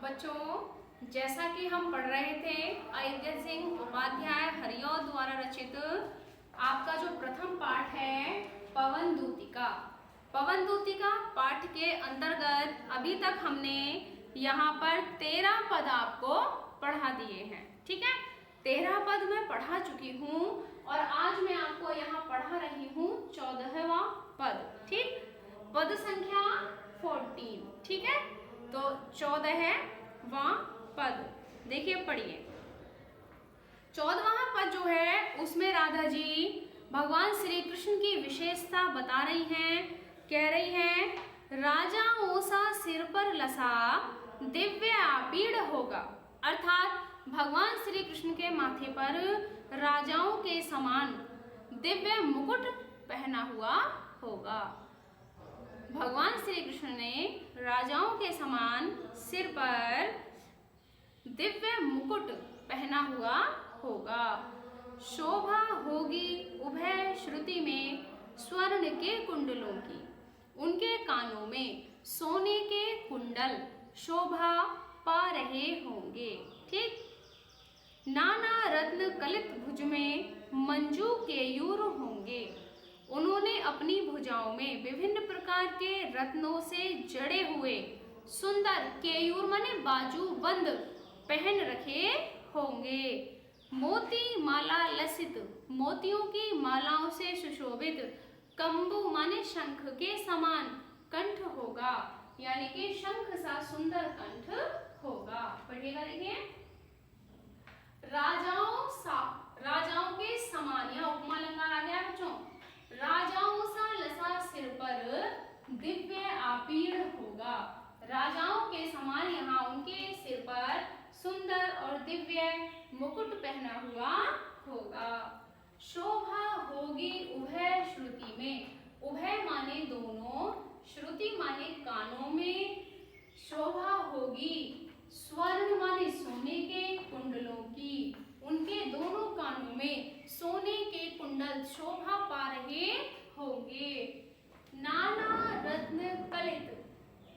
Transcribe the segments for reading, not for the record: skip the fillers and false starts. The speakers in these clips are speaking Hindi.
बच्चों, जैसा कि हम पढ़ रहे थे अयोध्या सिंह उपाध्याय हरिऔध द्वारा रचित आपका जो प्रथम पाठ है पवन दूतिका। पवन दूतिका पाठ के अंतर्गत अभी तक हमने यहाँ पर 13 पद आपको पढ़ा दिए हैं। ठीक है, 13 पद मैं पढ़ा चुकी हूँ और आज मैं आपको यहाँ पढ़ा रही हूँ 14वां पद। ठीक, पद संख्या 14। ठीक है, तो 14वां पद देखिए, पढ़िए। 14वां पद जो है उसमें राधा जी भगवान श्री कृष्ण की विशेषता बता रही हैं। कह रही हैं, राजाओं सा सिर पर लसा दिव्य आपीड़ होगा, अर्थात भगवान श्री कृष्ण के माथे पर राजाओं के समान दिव्य मुकुट पहना हुआ होगा। भगवान श्री कृष्ण ने राजाओं के समान सिर पर दिव्य मुकुट पहना हुआ होगा। शोभा होगी उभय श्रुति में स्वर्ण के कुंडलों की, उनके कानों में सोने के कुंडल शोभा पा रहे होंगे। ठीक, नाना रत्न कलित भुज में मंजू केयूर होंगे, उन्होंने अपनी भुजाओं में विभिन्न प्रकार के रत्नों से जड़े हुए सुंदर केयूर माने बाजू बंद पहन रखे होंगे। मोती माला लसित, मोतियों की मालाओं से सुशोभित कंबु माने शंख के समान कंठ होगा, यानी कि शंख सा सुंदर कंठ होगा। पढ़िएगा, देखिए। राजाओं के समान, यह उपमा अलंकार आ गया बच्चों। राजाओं सा लसा सिर पर दिव्य आपीड़ होगा, राजाओं के समान यहाँ उनके सिर पर सुंदर और दिव्य मुकुट पहना हुआ होगा। शोभा होगी उभय श्रुति में, उभय माने दोनों, श्रुति माने कानों में, शोभा होगी स्वर्ण माने सोने के कुंडलों की, उनके दोनों कानों में सोने के कुंडल शोभा पा रहे होंगे। नाना रत्न कलित,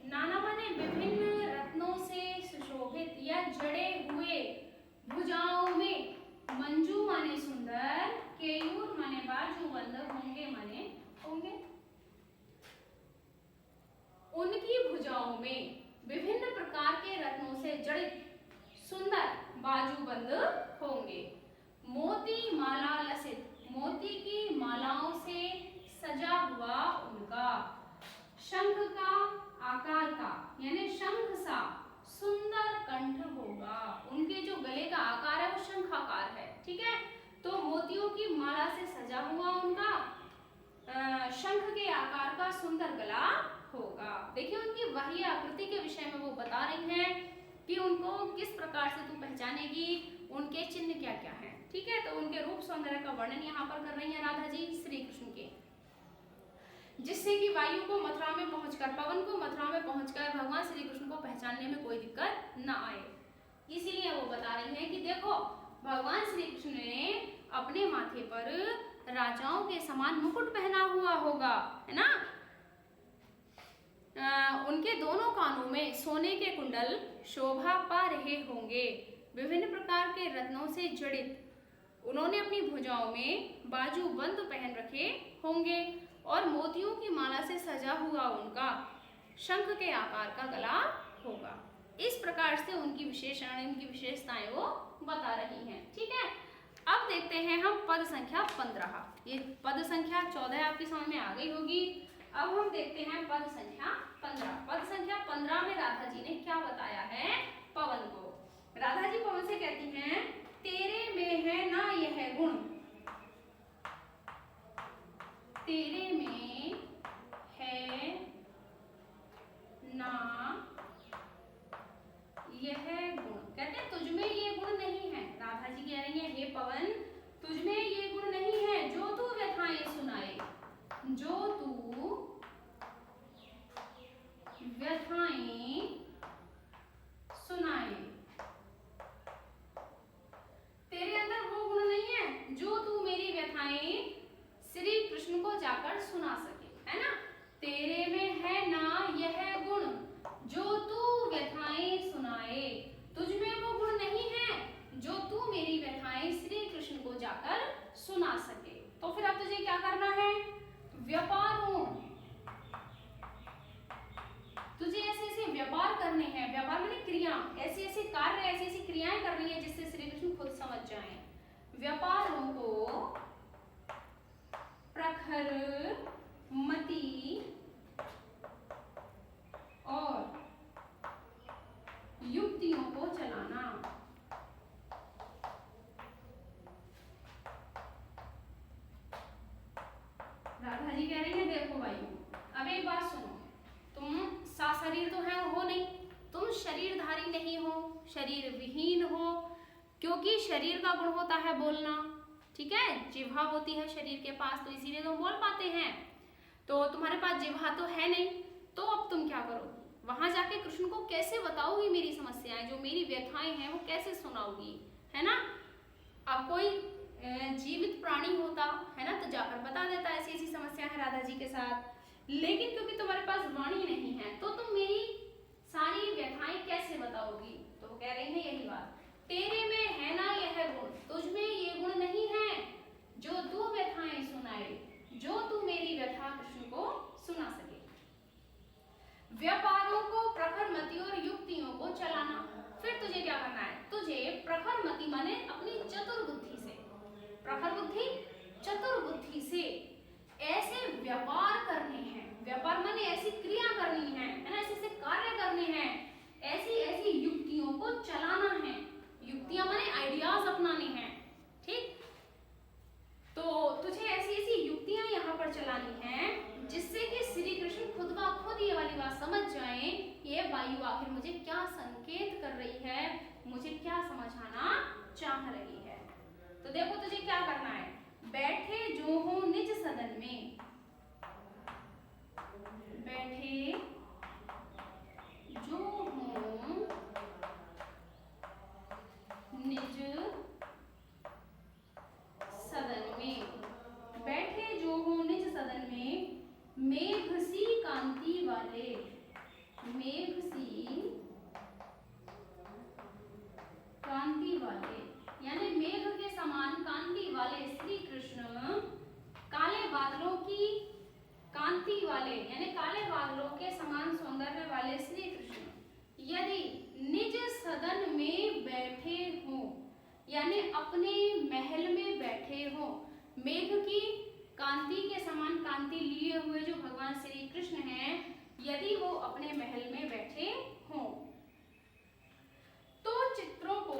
नाना माने विभिन्न रत्नों से सुशोभित या जड़े हुए, भुजाओं में मंजू माने सुंदर, केयूर माने बाजूबंद, होंगे माने होंगे, उनकी भुजाओं में विभिन्न प्रकार के रत्नों से जड़ित सुंदर बाजूबंद होंगे। मोती माला लसित, मोती की मालाओं से सजा हुआ उनका शंख का आकार का यानी शंख सा सुंदर कंठ होगा, उनके जो गले का आकार है वो शंख आकार है। ठीक है, तो मोतियों की माला से सजा हुआ उनका शंख के आकार का सुंदर गला होगा। देखिए, उनकी बाह्य आकृति के विषय में वो बता रही हैं कि उनको किस प्रकार से तू पहचानेगी, उनके चिन्ह क्या क्या हैं। ठीक है, तो उनके रूप सौंदर्य का वर्णन यहाँ पर कर रही हैं राधा जी श्री कृष्ण के, जिससे कि वायु को मथुरा में पहुंचकर, पवन को मथुरा में पहुंचकर भगवान श्री कृष्ण को पहचानने में कोई दिक्कत न आए। इसीलिए वो बता रही हैं कि देखो, भगवान श्री कृष्ण ने अपने माथे पर राजाओं के समान मुकुट पहना हुआ होगा, है ना। उनके दोनों कानों में सोने के कुंडल शोभा पा रहे होंगे, विभिन्न प्रकार के रत्नों से जड़ित, उन्होंने अपनी भुजाओं में बाजूबंद पहन रखे होंगे और मोतियों की माला से सजा हुआ उनका शंख के आकार का गला होगा। इस प्रकार से उनकी विशेषण, उनकी विशेषताएं वो बता रही हैं। ठीक है, अब देखते हैं हम पद संख्या 15। ये पद संख्या 14 आपकी समझ में आ गई होगी। अब हम देखते हैं पद संख्या 15। पद संख्या 15 में राधा जी ने क्या बताया है पवन को। राधा जी पवन से कहती हैं, तेरे में है ना यह गुण, तेरे में है ना यह गुण, कहते हैं तुझ में ये गुण नहीं है। राधा जी कह रही है, हे पवन, तुझ में ये गुण नहीं है जो तू व्यथाएं सुनाए, जो तू व्यथाएं सुनाए। तेरे अंदर वो गुण नहीं है जो तू मेरी व्यथाएं श्री कृष्ण को जाकर सुना सके, है ना। तेरे में है ना यह गुण जो तू व्यथाएं सुनाए, ऐसे ऐसे कार्य, ऐसी ऐसी क्रियाएं कर रही है जिससे श्री कृष्ण खुद समझ जाएं। व्यापारों को प्रखर मति और युक्तियों को चलाना। राधा जी कह रही है देखो भाई, अब एक बात सुनो, तुम साशरीर तो है हो नहीं, तुम शरीरधारी नहीं हो, शरीर विहीन हो, क्योंकि शरीर का गुण होता है बोलना, ठीक है, जिह्वा होती है शरीर के पास, तो इसीलिए तुम बोल पाते हैं। तो तुम्हारे पास जिह्वा तो है नहीं, तो अब तुम क्या करो, वहां जाके कृष्ण को कैसे बताओगी मेरी समस्याएं, जो मेरी व्यथाएं हैं वो कैसे सुनाओगी, है ना। अब कोई जीवित प्राणी होता है ना, तो जाकर बता देता ऐसी ऐसी समस्या है राधा जी के साथ, लेकिन क्योंकि तुम्हारे पास वाणी नहीं है तो तुम मेरी सारी व्यथाएं कैसे बताओगी। तो कह रही है यही बात, तेरे में है ना यह गुण, तुझ में ये गुण नहीं है जो तू व्यथाएं सुनाए, जो तू मेरी व्यथा कृष्ण को सुना सके। व्यापारों को प्रखर मति और युक्तियों को चलाना, फिर तुझे क्या करना है, तुझे प्रखर मति माने अपनी चतुर बुद्धि से, प्रखर बुद्धि चतुर बुद्धि से ऐसे व्यापार करने हैं, व्यापार माने ऐसी क्रिया करनी है ना, ऐसे ऐसे कार्य करने हैं, ऐसी ऐसी युक्तियों को चलाना है, युक्तियां माने आइडियाज अपनाने हैं, ठीक। तो तुझे ऐसी ऐसी युक्तियां यहाँ पर चलानी है जिससे कि श्री कृष्ण खुद ब खुद ये वाली बात समझ जाएं, ये वायु आखिर मुझे क्या संकेत कर रही है, मुझे क्या समझाना चाह रही है। तो देखो तुझे क्या करना है, बैठे जो हो निज सदन में, बैठे जो हो निज सदन में, बैठे जो हो निज सदन में, मेघ सी कांति वाले, मेघ सी कांति वाले, यानी मेघ के समान कांति वाले श्री कृष्ण, काले बादलों की कांति वाले यानी काले बादलों के समान सौंदर्य वाले श्री कृष्ण यदि निज सदन में बैठे हो, यानी अपने महल में बैठे हो, मेघ की कांति के समान कांति लिए हुए जो भगवान श्री कृष्ण हैं, यदि वो अपने महल में बैठे हो, तो चित्रों को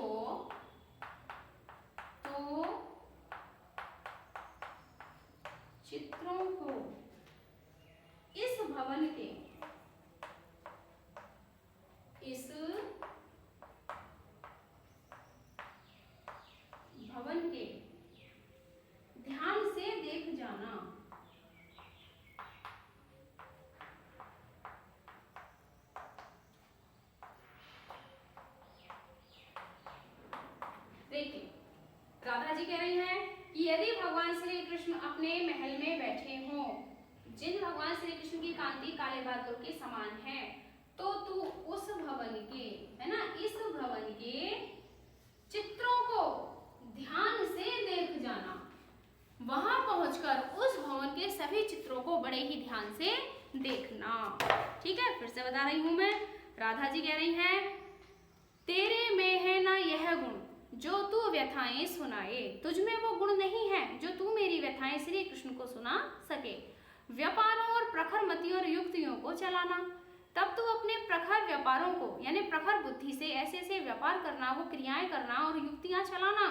इस भवन के, इस भवन के ध्यान से देख जाना। देखिए राधा जी कह रही हैं कि यदि भगवान श्री कृष्ण अपने महल में बैठे हों, जिन भगवान श्री कृष्ण की कांति काले बादलों के समान है, तो तू उस भवन के, है ना, इस भवन के चित्रों को ध्यान से देख जाना। वहां पहुंचकर उस भवन के सभी चित्रों को बड़े ही ध्यान से देखना। ठीक है, फिर से बता रही हूं मैं, राधा जी कह रही हैं तेरे में है ना यह गुण जो तू व्यथाएं सुनाए, तुझ में वो गुण नहीं है जो तू मेरी व्यथाएं श्री कृष्ण को सुना सके। व्यापारों और प्रखर मति और युक्तियों को चलाना, तब तू अपने प्रखर व्यापारों को यानी प्रखर बुद्धि से ऐसे ऐसे व्यापार करना, वो क्रियाएं करना और युक्तियां चलाना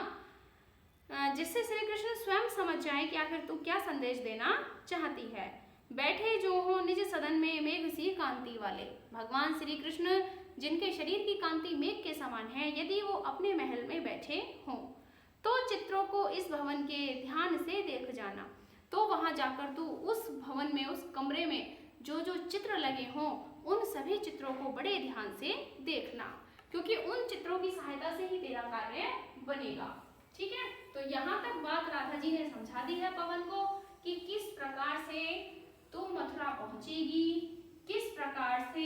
जिससे श्री कृष्ण स्वयं समझ जाए कि आखिर तू क्या संदेश देना चाहती है। बैठे जो हो निज सदन में मेघ सी कांति वाले, भगवान श्री कृष्ण जिनके शरीर की कांति मेघ के समान है, यदि वो अपने महल में बैठे हों, तो चित्रों को इस भवन के ध्यान से देख जाना। तो वहां जाकर तू उस भवन में, उस कमरे में जो जो चित्र लगे हों, उन सभी चित्रों को बड़े ध्यान से देखना, क्योंकि उन चित्रों की सहायता से ही तेरा कार्य बनेगा। ठीक है, तो यहाँ तक बात राधा जी ने समझा दी है पवन को कि किस प्रकार से तू मथुरा पहुंचेगी, किस प्रकार से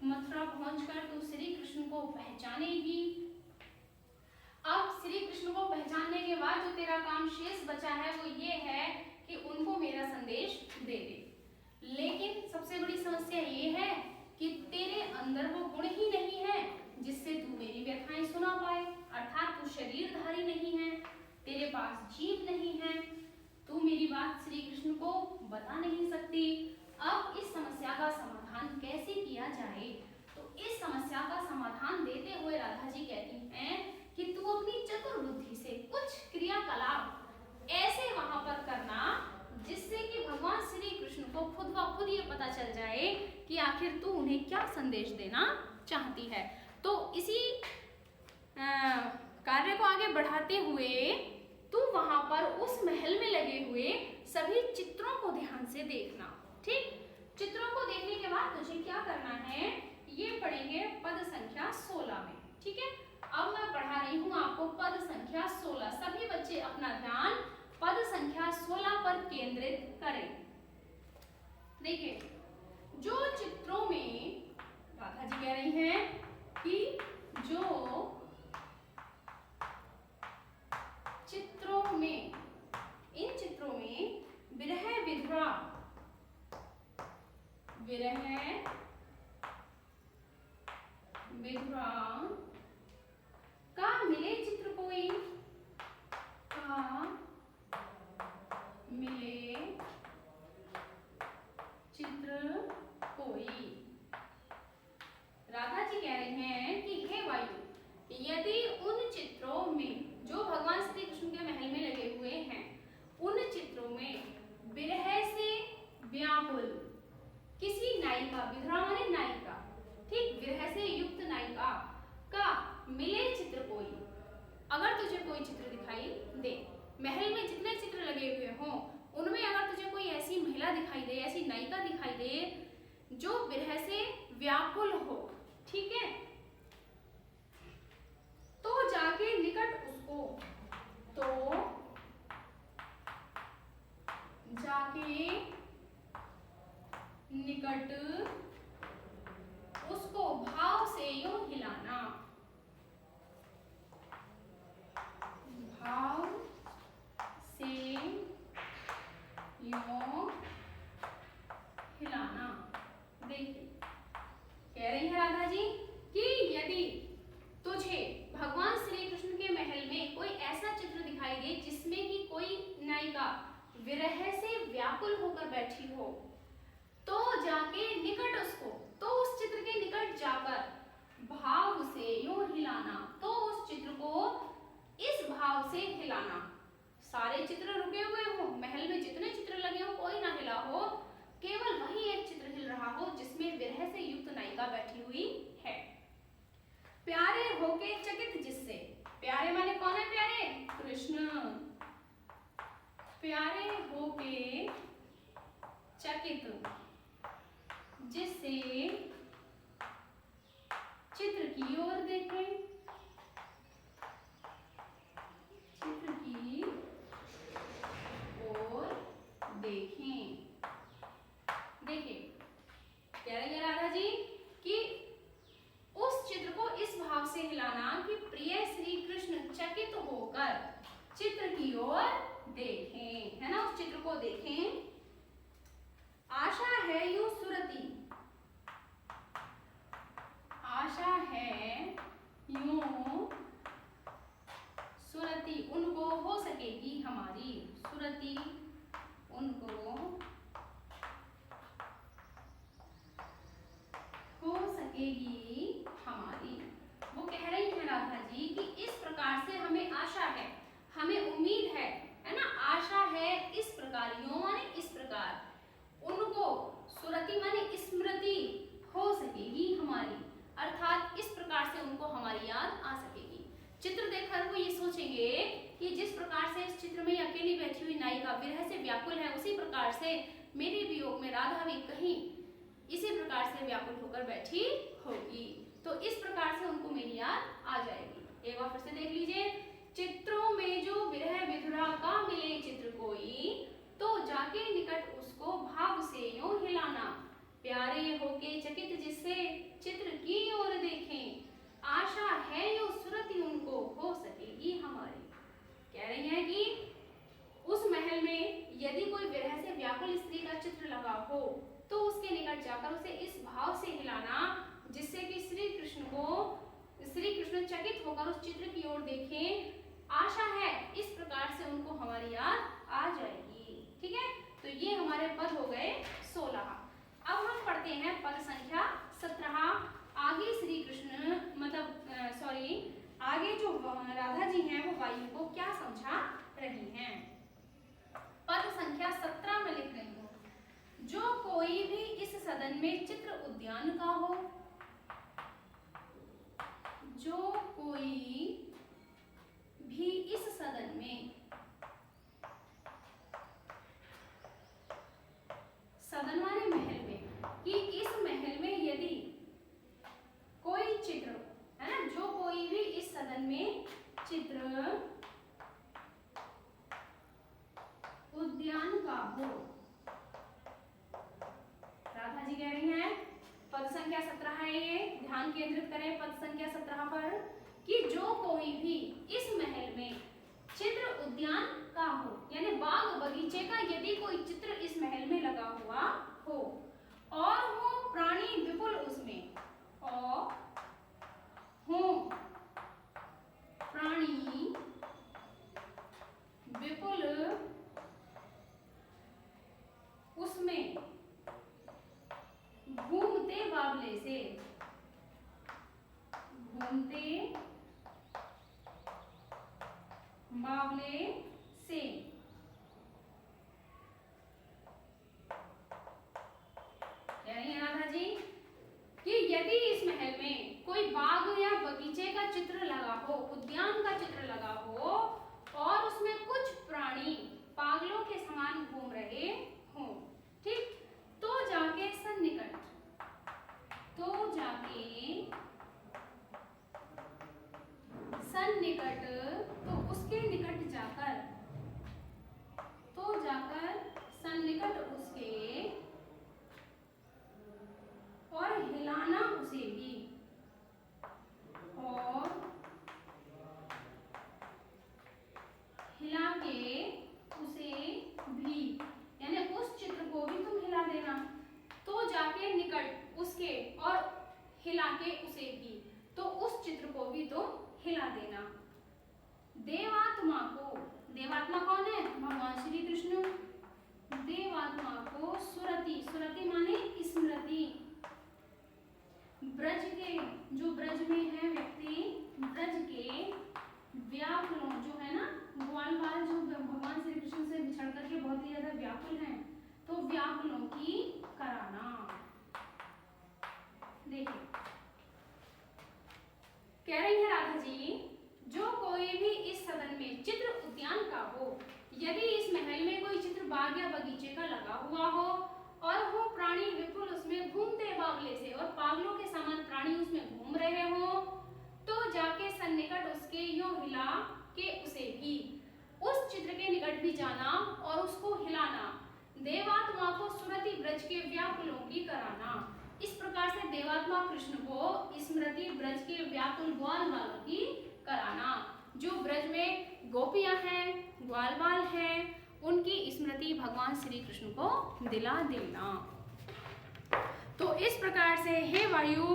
मथुरा पहुंचकर तू श्री कृष्ण को पहचानेगी। अब श्री कृष्ण को पहचानने के बाद जो तेरा काम शेष बचा है वो ये है कि उनको मेरा संदेश दे दे। लेकिन सबसे बड़ी समस्या ये है कि तेरे अंदर वो गुण ही नहीं है जिससे तू पास जीभ नहीं है, तू मेरी बात श्री कृष्ण को बता नहीं सकती। अब इस समस्या का समाधान कैसे किया जाए? तो इस समस्या का समाधान देते हुए राधा जी कहती हैं कि तू अपनी चतुर बुद्धि से कुछ क्रियाकलाप ऐसे वहां पर करना जिससे कि भगवान श्री कृष्ण को खुद ब खुद ये पता चल जाए कि आखिर तू उन्हें क्या संदेश देना चाहती है। तो इसी कार्य को आगे बढ़ाते हुए तू वहां पर उस महल में लगे हुए सभी चित्रों को ध्यान से देखना। ठीक, चित्रों को देखने के बाद तुझे क्या करना है ये पढ़ेंगे पद संख्या 16 में। ठीक है, अब मैं पढ़ा रही हूँ आपको पद संख्या 16। सभी बच्चे अपना ध्यान पद संख्या 16 पर केंद्रित करें। देखिए, जो चित्रों में राधा जी कह रही हैं कि जो चित्रों में, इन चित्रों में विरह विधुरा, विरह विधुरा का मिले चित्र कोई, का मिले चित्र कोई। राधा जी कह रही हैं कि हे वायु, यदि उन चित्रों में जो भगवान श्री कृष्ण के महल में लगे हुए हैं, उन चित्रों में विरह से व्याकुल किसी नायिका, विधुरा माने नायिका, ठीक, विरह से युक्त नायिका का मिले चित्र कोई, अगर तुझे कोई चित्र दिखाई दे, महल में जितने चित्र लगे हुए हों उनमें अगर तुझे कोई ऐसी महिला दिखाई दे, ऐसी नायिका दिखाई दे जो विरह से व्याकुल हो, ठीक है, तो जाके निकट उसको, तो जाके निकट उसको भाव से यूं हिलाना, भाव से यूं हिलाना। देखिए, कह रही है राधा जी कि यदि तुझे भगवान श्री कृष्ण के महल में कोई ऐसा चित्र दिखाई दे जिसमें कि कोई नायिका विरह से व्याकुल होकर बैठी हो, तो जाके निकट उसको, तो उस चित्र के निकट जाकर भाव से यूं हिलाना, तो उस चित्र को इस भाव से हिलाना। सारे चित्र रुके हुए हो, महल में जितने चित्र लगे हो कोई ना हिला हो, केवल वही एक चित्र हिल रहा हो जिसमें विरह से युक्त नायिका बैठी हुई है। प्यारे होके चकित जिससे, प्यारे माने कौन है प्यारे? कृष्ण। प्यारे होके चकित जिससे चित्र की ओर देखें, चित्र की ओर देखें। देखिए, कह रही है राधा जी कि उस चित्र को इस भाव से हिलाना कि प्रिय श्री कृष्ण चकित होकर चित्र की ओर देखें, है ना, उस चित्र को देखें। आशा है यूं सुरती, आशा है यूं सुरती, उनको हो सकेगी हमारी, सुरती उनको हो सकेगी हमारी। वो कह रही है राधा जी कि इस प्रकार से हमें आशा है, हमें उम्मीद है ना, आशा है इस प्रकार, यूं माने इस प्रकार, उनको सुरति माने स्मृति हो सकेगी हमारी, अर्थात इस प्रकार से उनको हमारी याद आ सकेगी। चित्र देखकर वो ये सोचेंगे कि जिस प्रकार से इस चित्र में अकेली बैठी हुई नायिका विरह से व्याकुल है, उसी प्रकार से मेरे वियोग में राधा भी कहीं इसी प्रकार से व्याकुल होकर बैठी होगी, तो इस प्रकार से उनको मेरी याद आ जाएगी। एक बार फिर से देख लीजिए, चित्रों में जो विरह विधुरा का मिले चित्र कोई, तो जाके निकट उसको भाव से यूं हिलाना, प्यारे होके चकित जिससे चित्र की ओर देखें, आशा है यूं सुरति उनको हो सकेगी हमारी। कह रही है कि उस महल में यदि कोई विरह से व्याकुल स्त्री का चित्र लगा हो, तो उसके निकट जाकर उसे इस भाव से हिलाना जिससे कि श्री कृष्ण चकित होकर उस चित्र की ओर देखें, आशा है इस प्रकार से उनको हमारी याद आ जाएगी। ठीक है, तो ये हमारे पद हो गए 16। अब हम पढ़ते हैं पद संख्या 17। आगे श्री कृष्ण आगे जो राधा जी हैं वो वायु को क्या समझा रही हैं। पद संख्या 17 में लिख रही हूँ, जो कोई भी इस सदन में चित्र उद्यान का हो, जो कोई भी इस सदन में, सदन वाले महल में, कि इस महल में यदि कोई चित्र है ना, जो कोई भी इस सदन में चित्र उद्यान का हो। राधा जी कह रही हैं, पद संख्या 17 है ये, ध्यान केंद्रित करें पद संख्या 17 पर, कि जो कोई भी इस महल में चित्र उद्यान का हो, यानी बाग बगीचे का यदि कोई चित्र इस महल में लगा हुआ हो, और हो प्राणी विपुल उसमें, और हो प्राणी विपुल उसमें, घूमते बावले से, घूमते बावले से, यानी राधा जी कि यदि इस महल में कोई बाग या बगीचे का चित्र लगा हो, उद्यान का चित्र लगा हो, और उसमें कुछ प्राणी पागलों के समान घूम रहे हो, ठीक, तो जाके सन्निकट, तो जाके सन्निकट, तो उसके निकट जाकर, तो जाकर सन्निकट उसके, और हिलाना उसे भी, और हिला के उसे भी, यानी उस चित्र को भी तुम हिला देना, तो जाके निकट उसके और हिला के उसे भी, तो उस चित्र को भी तुम हिला देना। देवात्मा को, देवात्मा कौन है? भगवान श्री कृष्ण। देवात्मा को सुरति, सुरति माने स्मृति, ब्रज के, जो ब्रज में है व्यक्ति, ब्रज के व्याकुलों, जो है ना ग्वाल बाल, जो भगवान श्री कृष्ण से बिछड़ करके बहुत ही ज्यादा व्याकुल हैं, तो व्याकुलों की कराना। देखिए कह रही है राधा जी, जो कोई भी इस सदन में चित्र उद्यान का हो, यदि इस महल में कोई चित्र बाग या बगीचे का लगा हुआ हो, और वो प्राणी विपुल उसमें घूमते बावले से, और पागलों के समान प्राणी उसमें घूम रहे हो, तो जाके सन्निकट उसके यूं हिला के उसे भी, उस चित्र के निकट भी जाना और उसको हिलाना। देवात्मा को सुरति ब्रज के व्याकुलों की कराना। इस प्रकार से देवात्मा कृष्ण को स्मृति ब्रज के व्याकुल ग्वाल बालों की कराना। जो ब्रज में गोपियां हैं, ग्वाल बाल हैं, उनकी स्मृति भगवान श्री कृष्ण को दिला देना। तो इस प्रकार से हे वायु,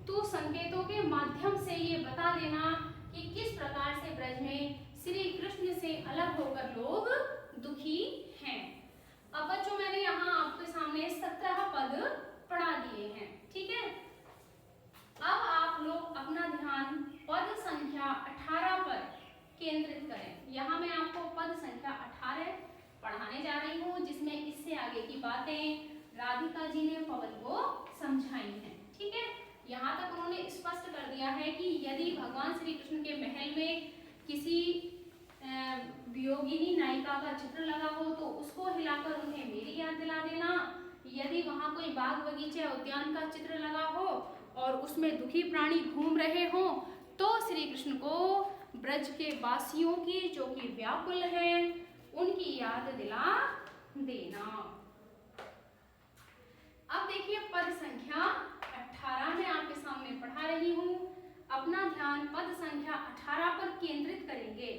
तू संकेतों के माध्यम से ये बता देना कि किस प्रकार से ब्रज में श्री कृष्ण से अलग होकर लोग दुखी हैं। अब बच्चों मैंने यहाँ आपके सामने 17 पद पढ़ा दिए हैं, ठीक है। अब आप लोग अपना ध्यान पद संख्या 18 पर केंद्रित करें। यहाँ मैं आपको पद संख्या 18 पढ़ाने जा रही हूँ, जिसमें इससे आगे की बातें राधिका जी ने पवन को समझाई हैं, ठीक है। यहाँ तक उन्होंने स्पष्ट कर दिया है कि यदि भगवान श्री कृष्ण के महल में किसी वियोगिनी नायिका का चित्र लगा हो तो उसको हिलाकर उन्हें मेरी याद दिला देना। यदि वहाँ कोई बाग बगीचे उद्यान का चित्र लगा हो और उसमें दुखी प्राणी घूम रहे हो तो श्री कृष्ण को ब्रज के वासियों की, जो कि व्याकुल हैं, उनकी याद दिला देना। अब देखिए पद संख्या 18 में आपके सामने पढ़ा रही हूँ। अपना ध्यान पद संख्या 18 पर केंद्रित करेंगे।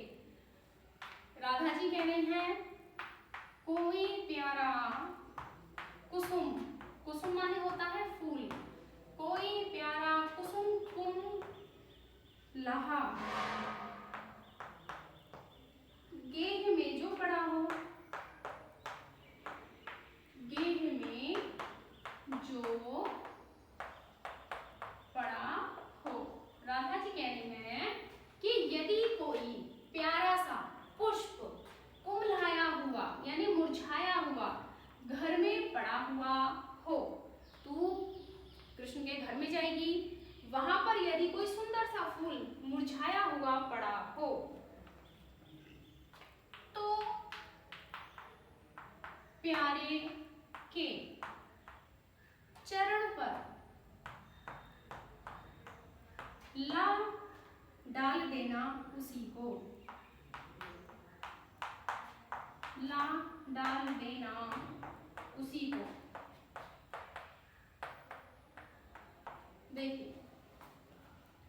राधा जी कह रही हैं, कोई प्यारा कुसुम, कुसुम माने होता है फूल, कोई प्यारा कुसुम कुम लहा, मुरझाया हुआ पड़ा हो। तो प्यारे के चरण पर ला डाल देना उसी को, ला डाल देना उसी को। देखिए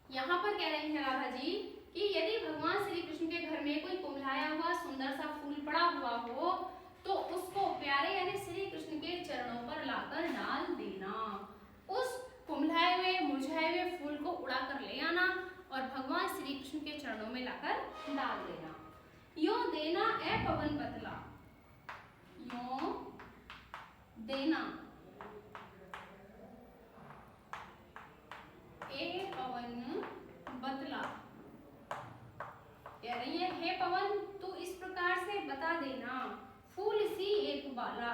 यहाँ पर कह रहे हैं राधा जी कि यदि भगवान श्री कृष्ण के घर में कोई कुम्हलाया हुआ सुंदर सा फूल पड़ा हुआ हो तो उसको प्यारे यानी श्री कृष्ण के चरणों पर लाकर डाल देना। उस कुम्हलाए हुए मुरझाए हुए फूल को उड़ाकर ले आना और भगवान श्री कृष्ण के चरणों में लाकर डाल देना। यो देना ए पवन बतला, यो देना ए पवन बतला। कह रही है हे पवन तू इस प्रकार से बता देना, फूल सी एक बाला।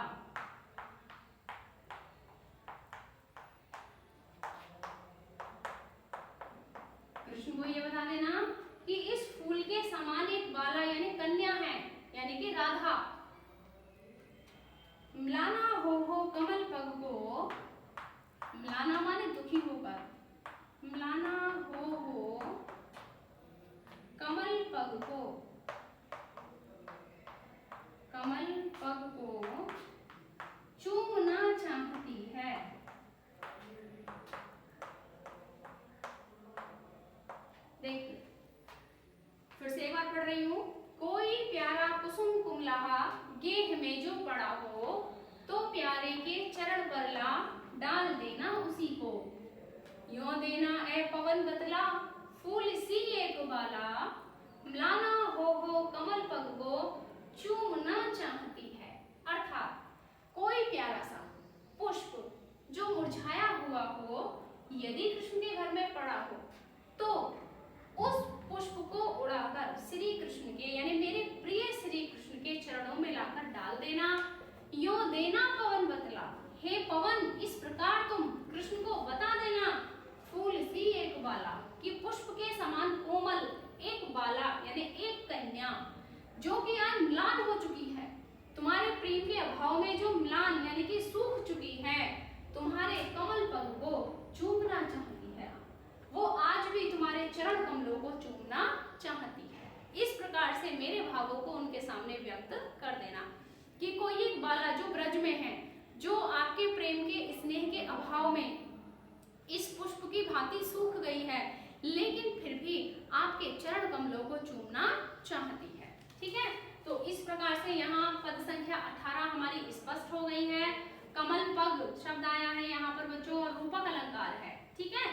कृष्ण को ये बता देना कि इस फूल के समान एक बाला यानी कन्या है, यानी कि राधा। म्लाना हो कमल पग को, म्लाना माने दुखी होकर, म्लाना हो कमल पग को, कमल पग को चूमना चाहती है। देखिए फिर से एक बार पढ़ रही हूँ। कोई प्यारा कुसुम कुमलाहा गेह में जो पड़ा हो तो प्यारे के चरण पर ला डाल देना उसी को। यो देना ए पवन बतला, फूल सी एक बाला। म्लाना हो कमल पग को चूमना चाहती है। अर्थात कोई प्यारा सा पुष्प जो मुरझाया हुआ हो यदि कृष्ण के घर में पड़ा हो तो उस पुष्प को उड़ाकर श्री कृष्ण के यानी मेरे प्रिय श्री कृष्ण के चरणों में लाकर डाल देना। यो देना पवन बतला, हे पवन इस प्रकार तुम कृष्ण को बता देना, फूल सी एक बाला कि पुष्प के समान कोमल एक बाला यानी एक कन्या जो कि आज म्लान हो चुकी है, तुम्हारे प्रेम के अभाव में जो म्लान यानी कि सूख चुकी है, तुम्हारे कमल पग को चूमना चाहती है, वो आज भी तुम्हारे चरण कमलों को चूमना चाहती है। इस प्रकार से मेरे भावों को उनके सामने व्यक्त कर देना कि कोई एक बाला जो ब्रज में है, जो आपके प्रेम के स्नेह के अभाव में इस पुष्प की भांति सूख गई है, लेकिन फिर भी आपके चरण कमलों को चूमना चाहती है। ठीक है, तो इस प्रकार से यहाँ पद संख्या 18 हमारी स्पष्ट हो गई है। कमल पग शब्द आया है यहाँ पर बच्चों और रूपक अलंकार है। ठीक है।